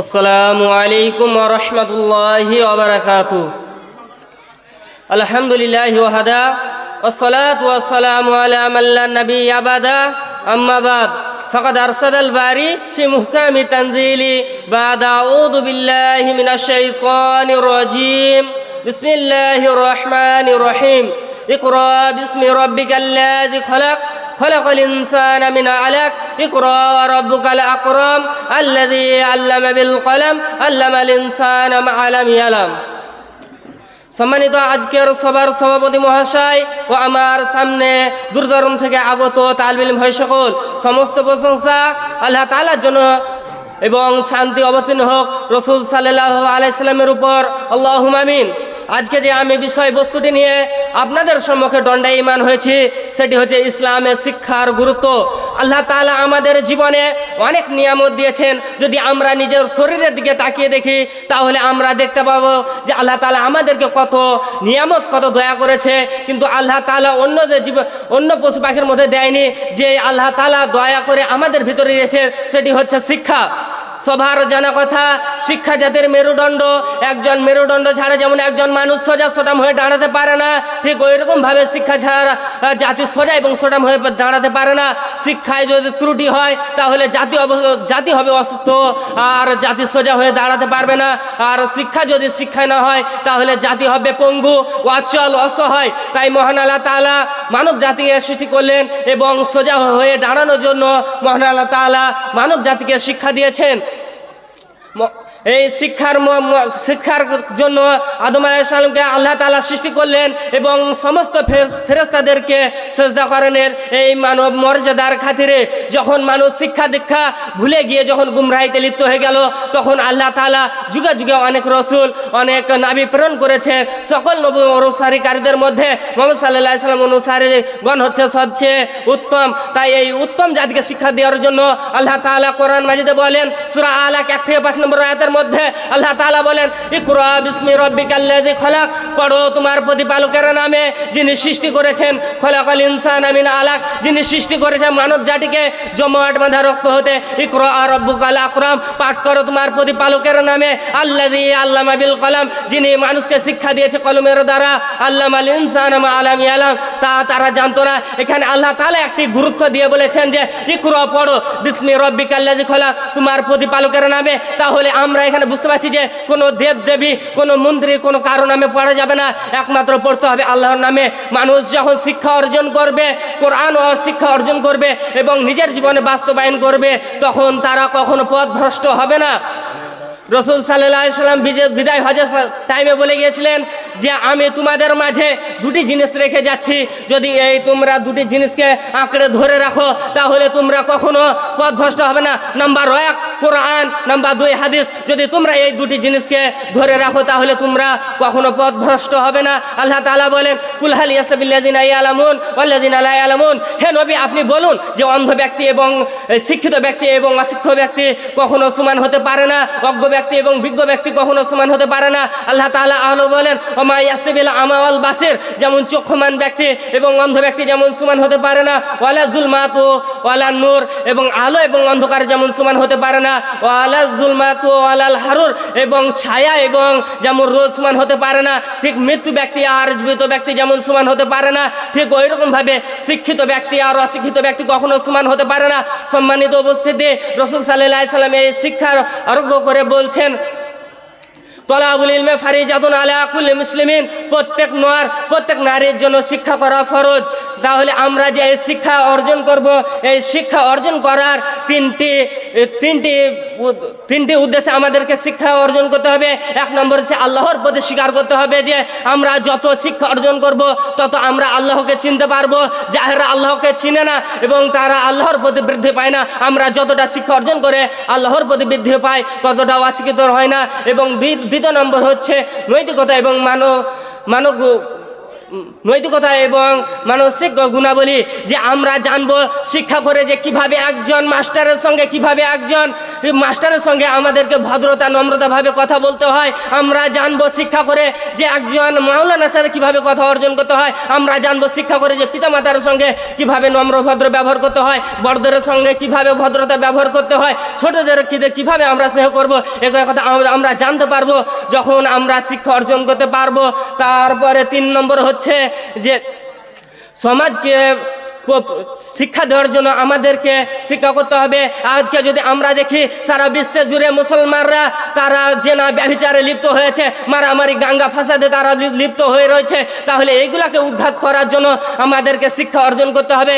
আসসালামু আলাইকুম ওয়া রাহমাতুল্লাহি ওয়া বারাকাতুহু। আলহামদুলিল্লাহি ওয়াহদা ওয়াসসালাতু ওয়াসসালামু আলা মান লা নাবিয়্যা বাদা আম্মা বাদ ফাকাদ আরসালাল বারি ফি মুহকামি তানজিলি বা'দা আউযু বিল্লাহি মিনাশ শাইতানির রাজীম। বিসমিল্লাহির রহমানির রহিম। ইকরা বিসমি রাব্বিকাল্লাযী খালাক খলাকাল ইনসানা মিন আলাক ইকরা রাব্বুকাল আকরাম আল্লাযী আল্লামা বিল কলম আল্লামাল ইনসানা মা লাম ইয়ালাম। সম্মানিত আজকের সবার সভাপতি মহাশয় ও আমার সামনে দূরদূরান্ত থেকে আগত তালিব ইলম ভাই সকল, সমস্ত প্রশংসা আল্লাহ তাআলার জন্য এবং শান্তি অবতীর্ণ হোক রাসূল সাল্লাল্লাহু আলাইহি সাল্লামের উপর, আল্লাহুম্মা আমিন। আজকে যে আমি বিষয়বস্তুটি নিয়ে আপনাদের সম্মুখে দণ্ডায়মান হয়েছি সেটি হচ্ছে ইসলামের শিক্ষার গুরুত্ব। আল্লাহ তাআলা আমাদের জীবনে অনেক নিয়ামত দিয়েছেন। যদি আমরা নিজের শরীরের দিকে তাকিয়ে দেখি তাহলে আমরা দেখতে পাবো যে আল্লাহ তাআলা আমাদেরকে কত নিয়ামত, কত দয়া করেছে। কিন্তু আল্লাহ তাআলা অন্য পশু পাখির মধ্যে দেয়নি। যে আল্লাহ তাআলা দয়া করে আমাদের ভিতরে দিয়েছে সেটি হচ্ছে শিক্ষা। সবার জানা কথা, শিক্ষা জাতির মেরুদণ্ড। একজন মেরুদণ্ড ছাড়া যেমন একজন মানুষ সোজা সোটাম হয়ে দাঁড়াতে পারে না, ঠিক ওই রকমভাবে শিক্ষা ছাড়া জাতি সোজা এবং সোটাম হয়ে দাঁড়াতে পারে না। শিক্ষায় যদি ত্রুটি হয় তাহলে জাতি হবে অসুস্থ, আর জাতি সোজা হয়ে দাঁড়াতে পারবে না। আর শিক্ষায় না হয় তাহলে জাতি হবে পঙ্গু, অচল, অসহায়। তাই মহান আল্লাহ তাআলা মানব জাতিকে সৃষ্টি করলেন এবং সোজা হয়ে দাঁড়ানোর জন্য মহান আল্লাহ তাআলা মানব জাতিকে শিক্ষা দিয়েছেন। এই শিক্ষার জন্য আদম আলাইহিস সালামকে আল্লাহ তাআলা সৃষ্টি করলেন এবং সমস্ত ফেরেশতাদেরকে সিজদা করালেন এই মানব মর্যাদার খাতিরে। যখন মানুষ শিক্ষা দীক্ষা ভুলে গিয়ে যখন গুমরাহিতে লিপ্ত হয়ে গেল, তখন আল্লাহ তাআলা যুগে যুগে অনেক রসুল, অনেক নবী প্রেরণ করেছে। সকল নবী অনুসারীকারীদের মধ্যে মুহাম্মদ সাল্লাল্লাহু আলাইহি সাল্লাম অনুসারীগণ হচ্ছে সবচেয়ে উত্তম। তাই এই উত্তম জাতিকে শিক্ষা দেওয়ার জন্য আল্লাহ তাআলা কোরআন মাজিদে বলেন, সূরা আলাক 1 থেকে 5 নম্বর আয়াতের মধ্যে আল্লাহ তাআলা বলেন, ইকরা বিসমি রাব্বিকাল্লাযী খালাক, পড়ো তোমার প্রতিপালকের নামে যিনি সৃষ্টি করেছেন। খলাকাল ইনসানা মিন আলাক, যিনি সৃষ্টি করেছেন মানব জাতিকে জমাট বাঁধা রক্ত হতে। ইকরা রাব্বুকাল আকরাম, পাঠ করো তোমার প্রতিপালকের নামে। আল্লাযী আল্লামা বিল কলম, যিনি মানুষকে শিক্ষা দিয়েছে কলমের দ্বারা। আল্লামাল ইনসানা মা লাম ইয়ালাম, তারা জানতো না। এখানে আল্লাহ তাআলা একটি গুরুত্ব দিয়ে বলেছেন যে ইকরা, পড়ো বিসমি রাব্বিকাল্লাযী খালাক, তোমার প্রতিপালকের নামে। তাহলে আমরা এখানে বুঝতে পারছি যে কোনো দেব দেবী, কোনো মন্দিরে, কোনো কারো নামে পড়া যাবে না, একমাত্র পড়তে হবে আল্লাহর নামে। মানুষ যখন শিক্ষা অর্জন করবে, কোরআন ও শিক্ষা অর্জন করবে এবং নিজের জীবনে বাস্তবায়ন করবে, তখন তারা কখনো পথভ্রষ্ট হবে না। রাসূল সাল্লাল্লাহু আলাইহি সাল্লাম বিদায় হজের টাইমে বলে গিয়েছিলেন যে আমি তোমাদের মাঝে দুটি জিনিস রেখে যাচ্ছি, যদি এই তোমরা দুটি জিনিসকে আঁকড়ে ধরে রাখো তাহলে তোমরা কখনো পথভ্রষ্ট হবে না। নাম্বার 1 কোরআন, নাম্বার 2 হাদিস। যদি তোমরা এই দুটি জিনিসকে ধরে রাখো তাহলে তোমরা কখনো পথভ্রষ্ট হবে না। আল্লাহ তাআলা বলেন, কুল হাল ইয়াসতাবিল্লাযিনা ইয়ালামুন ওয়াল্লাযিনা লা ইয়ালামুন, হে নবী আপনি বলুন যে অন্ধ ব্যক্তি এবং শিক্ষিত ব্যক্তি এবং অশিক্ষিত ব্যক্তি কখনো সমান হতে পারে না, অজ্ঞ ব্যক্তি এবং বিজ্ঞ ব্যক্তি কখনো সমান হতে পারে না। আল্লাহ তাআলা আলো বলেন, ওমা ইয়াস্তাবিল আমা ওয়াল বাসির, যেমন চক্ষুমান ব্যক্তি এবং অন্ধ ব্যক্তি যেমন সমান হতে পারে না। ওয়ালা যুলমাতু ওয়ালা নূর, এবং আলো এবং অন্ধকার যেমন সমান হতে পারে না। ওয়ালা যুলমাতু ওয়ালাল হারুর, এবং ছায়া এবং যেমন রোদ সমান হতে পারে না। ঠিক মৃত্যু ব্যক্তি আর জীবিত ব্যক্তি যেমন সমান হতে পারে না, ঠিক ওই রকম ভাবে শিক্ষিত ব্যক্তি আর অশিক্ষিত ব্যক্তি কখনো সমান হতে পারে না। সম্মানিত উপস্থিতি, রাসূল সাল্লাল্লাহু আলাইহি সাল্লাম এই শিক্ষার আরোগ্য করে বলছেন, তলাবুল ইলমে ফারিজাতুন আলা কুল্লি মুসলিমিন, প্রত্যেক নারীর জন্য শিক্ষা করা ফরজ। তাহলে আমরা যে এই শিক্ষা অর্জন করব, এই শিক্ষা অর্জন করার তিনটি উদ্দেশ্যে আমাদেরকে শিক্ষা অর্জন করতে হবে। 1 নম্বর হচ্ছে আল্লাহর প্রতি স্বীকার করতে হবে যে আমরা যত শিক্ষা অর্জন করব তত আমরা আল্লাহকে চিনতে পারবো। যারা আল্লাহকে চিনে না এবং তারা আল্লাহর প্রতি বৃদ্ধি পায় না। আমরা যতটা শিক্ষা অর্জন করে আল্লাহর প্রতি বৃদ্ধি পাই ততটা অশিক্ষিত হয় না। এবং দ্বিতীয় নম্বর হচ্ছে নৈতিকতা এবং নৈতিকতা এবং মানসিক গুণাবলী যে আমরা জানবো শিক্ষা করে যে কিভাবে একজন মাস্টারের সঙ্গে আমাদেরকে ভদ্রতা নম্রতাভাবে কথা বলতে হয়। আমরা জানবো শিক্ষা করে যে একজন মাওলানার সাথে কিভাবে কথা অর্জন করতে হয়। আমরা জানবো শিক্ষা করে যে পিতামাতার সঙ্গে কিভাবে নম্র ভদ্র ব্যবহার করতে হয়, বড়দের সঙ্গে কিভাবে ভদ্রতা ব্যবহার করতে হয়, ছোটদের কিভাবে আমরা স্নেহ করব। এগুলো কথা আমরা জানতে পারবো যখন আমরা শিক্ষা অর্জন করতে পারবো। তারপরে 3 নম্বর হচ্ছে যে সমাজকে শিক্ষা দেওয়ার জন্য আমাদেরকে শিক্ষা করতে হবে। আজকে যদি আমরা দেখি সারা বিশ্বে জুড়ে মুসলমানরা তারা জেনা ব্যভিচারে লিপ্ত হয়েছে, মারামারি গাঙ্গা ফাসাদে তারা লিপ্ত হয়ে রয়েছে, তাহলে এইগুলাকে উদ্ধার করার জন্য আমাদেরকে শিক্ষা অর্জন করতে হবে।